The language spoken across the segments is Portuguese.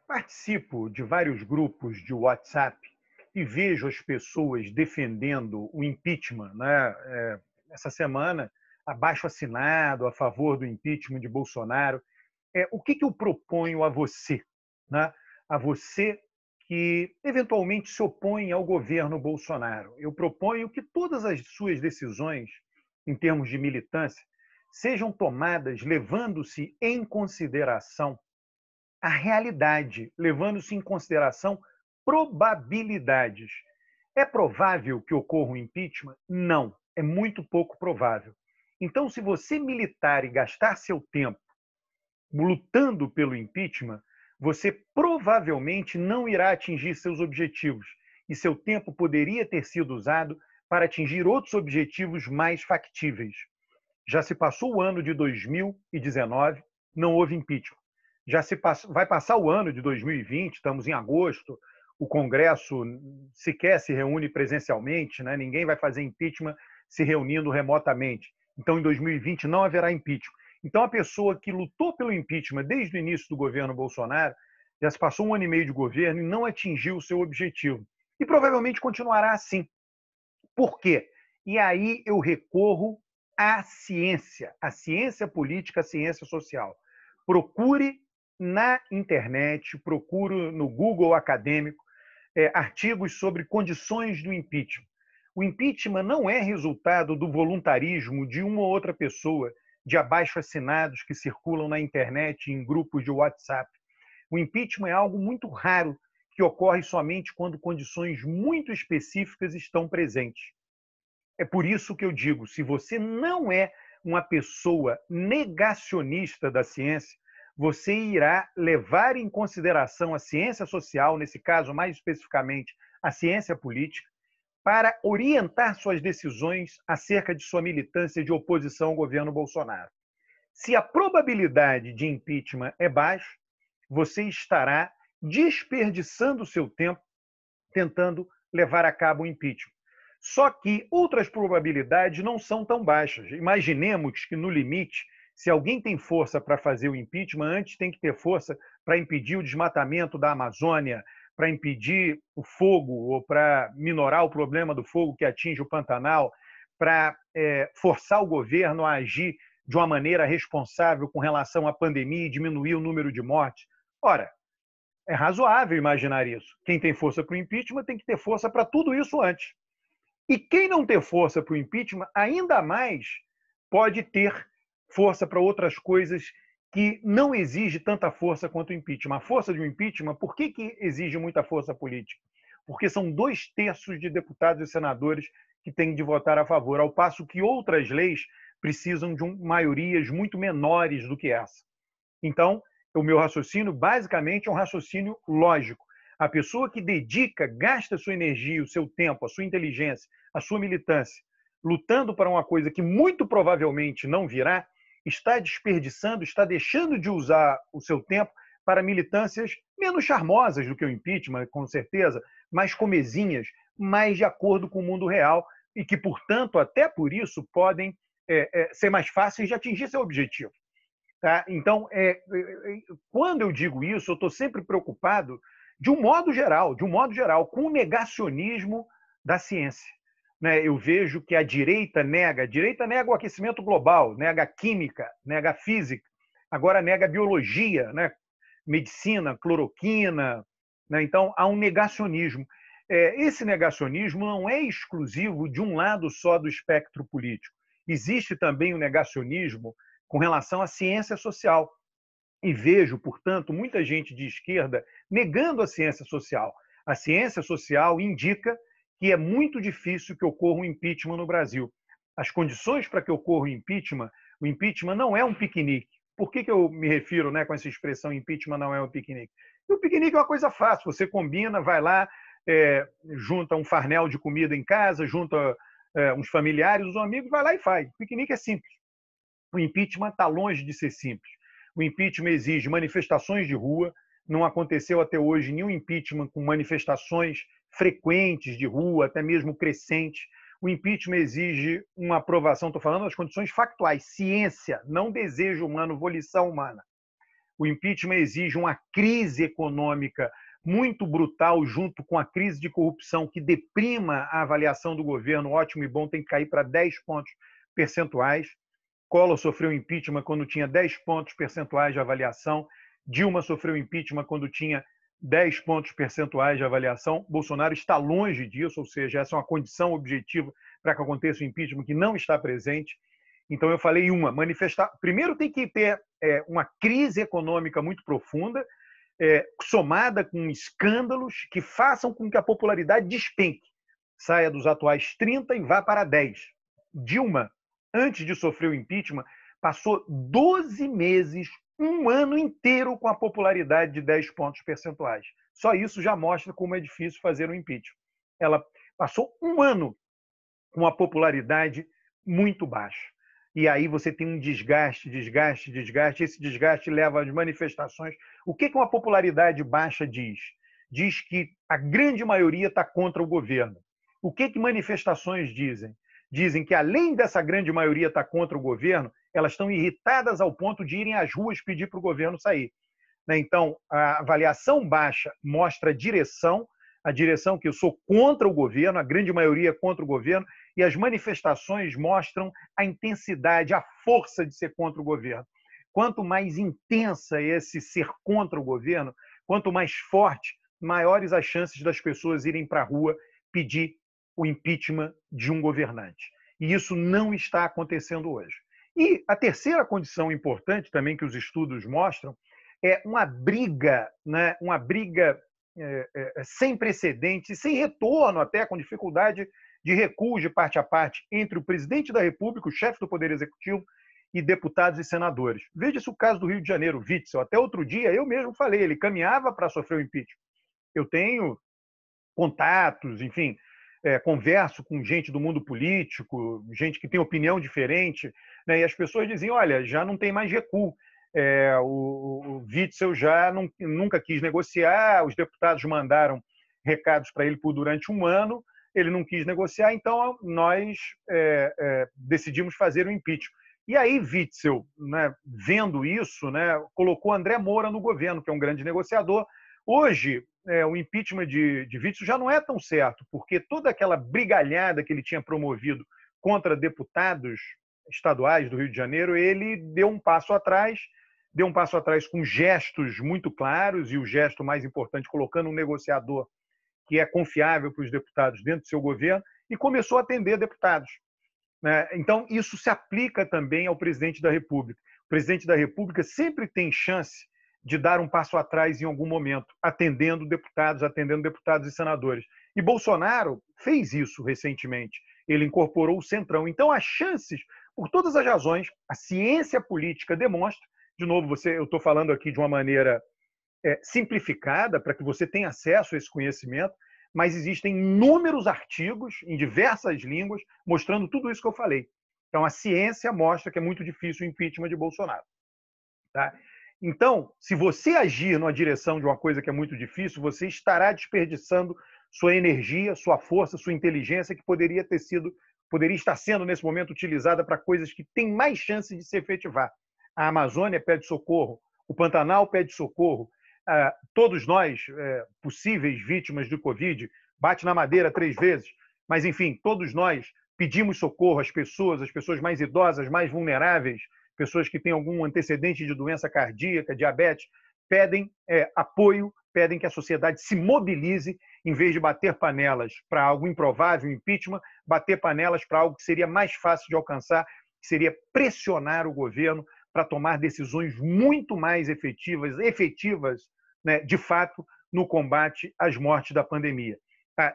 Participo de vários grupos de WhatsApp e vejo as pessoas defendendo o impeachment, né? Essa semana, abaixo-assinado a favor do impeachment de Bolsonaro. O que eu proponho a você, né? A você que eventualmente se opõe ao governo Bolsonaro? Eu proponho que todas as suas decisões, em termos de militância, sejam tomadas levando-se em consideração a realidade, levando-se em consideração probabilidades. É provável que ocorra um impeachment? Não, é muito pouco provável. Então, se você militar e gastar seu tempo lutando pelo impeachment, você provavelmente não irá atingir seus objetivos e seu tempo poderia ter sido usado para atingir outros objetivos mais factíveis. Já se passou o ano de 2019, não houve impeachment. Vai passar o ano de 2020, estamos em agosto, o Congresso sequer se reúne presencialmente, né? Ninguém vai fazer impeachment se reunindo remotamente. Então, em 2020 não haverá impeachment. Então, a pessoa que lutou pelo impeachment desde o início do governo Bolsonaro, já se passou um ano e meio de governo e não atingiu o seu objetivo. E provavelmente continuará assim. Por quê? E aí eu recorro à ciência, a ciência política, a ciência social. Procure na internet, procure no Google acadêmico, artigos sobre condições do impeachment. O impeachment não é resultado do voluntarismo de uma ou outra pessoa, de abaixo-assinados que circulam na internet em grupos de WhatsApp. O impeachment é algo muito raro que ocorre somente quando condições muito específicas estão presentes. É por isso que eu digo, se você não é uma pessoa negacionista da ciência, você irá levar em consideração a ciência social, nesse caso, mais especificamente, a ciência política, para orientar suas decisões acerca de sua militância de oposição ao governo Bolsonaro. Se a probabilidade de impeachment é baixa, você estará desperdiçando o seu tempo tentando levar a cabo o impeachment. Só que outras probabilidades não são tão baixas. Imaginemos que, no limite, se alguém tem força para fazer o impeachment, antes tem que ter força para impedir o desmatamento da Amazônia, para impedir o fogo ou para minorar o problema do fogo que atinge o Pantanal, para forçar o governo a agir de uma maneira responsável com relação à pandemia e diminuir o número de mortes. Ora, é razoável imaginar isso. Quem tem força para o impeachment tem que ter força para tudo isso antes. E quem não ter força para o impeachment, ainda mais pode ter força para outras coisas que não exige tanta força quanto o impeachment. A força de um impeachment, por que exige muita força política? Porque são 2/3 de deputados e senadores que têm de votar a favor, ao passo que outras leis precisam de maiorias muito menores do que essa. Então, o meu raciocínio, basicamente, é um raciocínio lógico. A pessoa que dedica, gasta a sua energia, o seu tempo, a sua inteligência, a sua militância, lutando para uma coisa que muito provavelmente não virá, está desperdiçando, está deixando de usar o seu tempo para militâncias menos charmosas do que o impeachment, com certeza, mais comezinhas, mais de acordo com o mundo real e que, portanto, até por isso, podem ser mais fáceis de atingir seu objetivo. Tá? Então, quando eu digo isso, eu estou sempre preocupado, de um modo geral, com o negacionismo da ciência. Né? Eu vejo que a direita nega o aquecimento global, nega a química, nega a física, agora nega a biologia, né? Medicina, cloroquina. Né? Então, há um negacionismo. Esse negacionismo não é exclusivo de um lado só do espectro político. Existe também o negacionismo com relação à ciência social. E vejo, portanto, muita gente de esquerda negando a ciência social. A ciência social indica que é muito difícil que ocorra um impeachment no Brasil. As condições para que ocorra o impeachment não é um piquenique. Por que eu me refiro, né, com essa expressão impeachment não é um piquenique? E o piquenique é uma coisa fácil, você combina, vai lá, junta um farnel de comida em casa, junta uns familiares, uns amigos, vai lá e faz. O piquenique é simples. O impeachment está longe de ser simples. O impeachment exige manifestações de rua, não aconteceu até hoje nenhum impeachment com manifestações frequentes de rua, até mesmo crescentes. O impeachment exige uma aprovação, estou falando das condições factuais, ciência, não desejo humano, volição humana. O impeachment exige uma crise econômica muito brutal, junto com a crise de corrupção, que deprima a avaliação do governo. Ótimo e bom tem que cair para 10 pontos percentuais. Collor sofreu impeachment quando tinha 10 pontos percentuais de avaliação. Dilma sofreu impeachment quando tinha 10 pontos percentuais de avaliação. Bolsonaro está longe disso, ou seja, essa é uma condição objetiva para que aconteça o impeachment que não está presente. Então, eu falei manifestar. Primeiro, tem que ter uma crise econômica muito profunda, somada com escândalos que façam com que a popularidade despenque, saia dos atuais 30 e vá para 10. Dilma, antes de sofrer o impeachment, passou 12 meses, um ano inteiro com a popularidade de 10 pontos percentuais. Só isso já mostra como é difícil fazer um impeachment. Ela passou um ano com a popularidade muito baixa. E aí você tem um desgaste. Esse desgaste leva às manifestações. O que uma popularidade baixa diz? Diz que a grande maioria está contra o governo. O que manifestações dizem? Dizem que, além dessa grande maioria estar contra o governo, elas estão irritadas ao ponto de irem às ruas pedir para o governo sair. Então, a avaliação baixa mostra a direção que eu sou contra o governo, a grande maioria contra o governo, e as manifestações mostram a intensidade, a força de ser contra o governo. Quanto mais intensa esse ser contra o governo, quanto mais forte, maiores as chances das pessoas irem para a rua pedir o impeachment de um governante. E isso não está acontecendo hoje. E a terceira condição importante também que os estudos mostram é uma briga, né? Uma briga sem precedentes, sem retorno até, com dificuldade de recuo de parte a parte entre o presidente da República, o chefe do Poder Executivo, e deputados e senadores. Veja-se o caso do Rio de Janeiro, Witzel. Até outro dia, eu mesmo falei, ele caminhava para sofrer o impeachment. Eu tenho contatos, enfim, converso com gente do mundo político, gente que tem opinião diferente, né? E as pessoas diziam, olha, já não tem mais recuo. O Witzel já nunca quis negociar, os deputados mandaram recados para ele durante um ano, ele não quis negociar, então nós decidimos fazer o impeachment. E aí Witzel, né, vendo isso, né, colocou André Moura no governo, que é um grande negociador. Hoje, o impeachment de Witzel já não é tão certo, porque toda aquela brigalhada que ele tinha promovido contra deputados estaduais do Rio de Janeiro, ele deu um passo atrás com gestos muito claros, e o gesto mais importante, colocando um negociador que é confiável para os deputados dentro do seu governo, e começou a atender deputados. Então, isso se aplica também ao presidente da República. O presidente da República sempre tem chance de dar um passo atrás em algum momento, atendendo deputados e senadores. E Bolsonaro fez isso recentemente. Ele incorporou o Centrão. Então, as chances, por todas as razões, a ciência política demonstra, de novo, eu estou falando aqui de uma maneira simplificada, para que você tenha acesso a esse conhecimento, mas existem inúmeros artigos em diversas línguas mostrando tudo isso que eu falei. Então, a ciência mostra que é muito difícil o impeachment de Bolsonaro. Tá? Então, se você agir numa direção de uma coisa que é muito difícil, você estará desperdiçando sua energia, sua força, sua inteligência, que poderia estar sendo, nesse momento, utilizada para coisas que têm mais chance de se efetivar. A Amazônia pede socorro, o Pantanal pede socorro, todos nós, possíveis vítimas do Covid, bate na madeira 3 vezes, mas, enfim, todos nós pedimos socorro às pessoas mais idosas, mais vulneráveis, pessoas que têm algum antecedente de doença cardíaca, diabetes, pedem apoio, pedem que a sociedade se mobilize, em vez de bater panelas para algo improvável, impeachment, bater panelas para algo que seria mais fácil de alcançar, que seria pressionar o governo para tomar decisões muito mais efetivas, né, de fato, no combate às mortes da pandemia.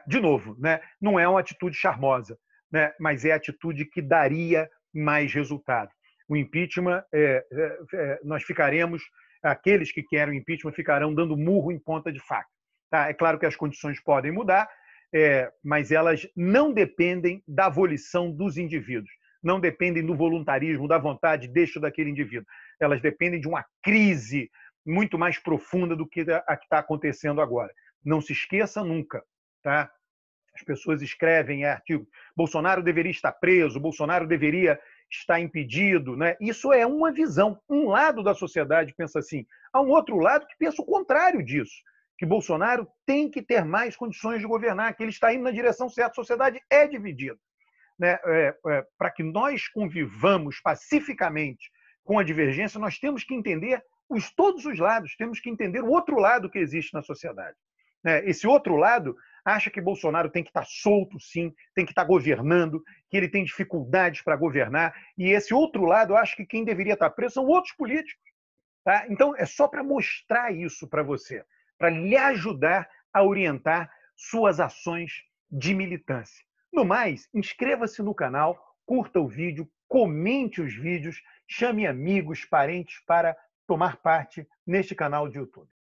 De novo, né, não é uma atitude charmosa, né, mas é a atitude que daria mais resultado. O impeachment, nós ficaremos, aqueles que querem o impeachment ficarão dando murro em ponta de faca. Tá? É claro que as condições podem mudar, mas elas não dependem da volição dos indivíduos, não dependem do voluntarismo, da vontade daquele indivíduo. Elas dependem de uma crise muito mais profunda do que a que está acontecendo agora. Não se esqueça nunca, tá? As pessoas escrevem artigos, Bolsonaro deveria estar preso, Bolsonaro deveria está impedido, né? Isso é uma visão. Um lado da sociedade pensa assim, há um outro lado que pensa o contrário disso, que Bolsonaro tem que ter mais condições de governar, que ele está indo na direção certa. A sociedade é dividida, né? Para que nós convivamos pacificamente com a divergência, nós temos que entender todos os lados, temos que entender o outro lado que existe na sociedade. Esse outro lado acha que Bolsonaro tem que estar solto, sim, tem que estar governando, que ele tem dificuldades para governar, e esse outro lado acha que quem deveria estar preso são outros políticos. Tá? Então, é só para mostrar isso para você, para lhe ajudar a orientar suas ações de militância. No mais, inscreva-se no canal, curta o vídeo, comente os vídeos, chame amigos, parentes para tomar parte neste canal de YouTube.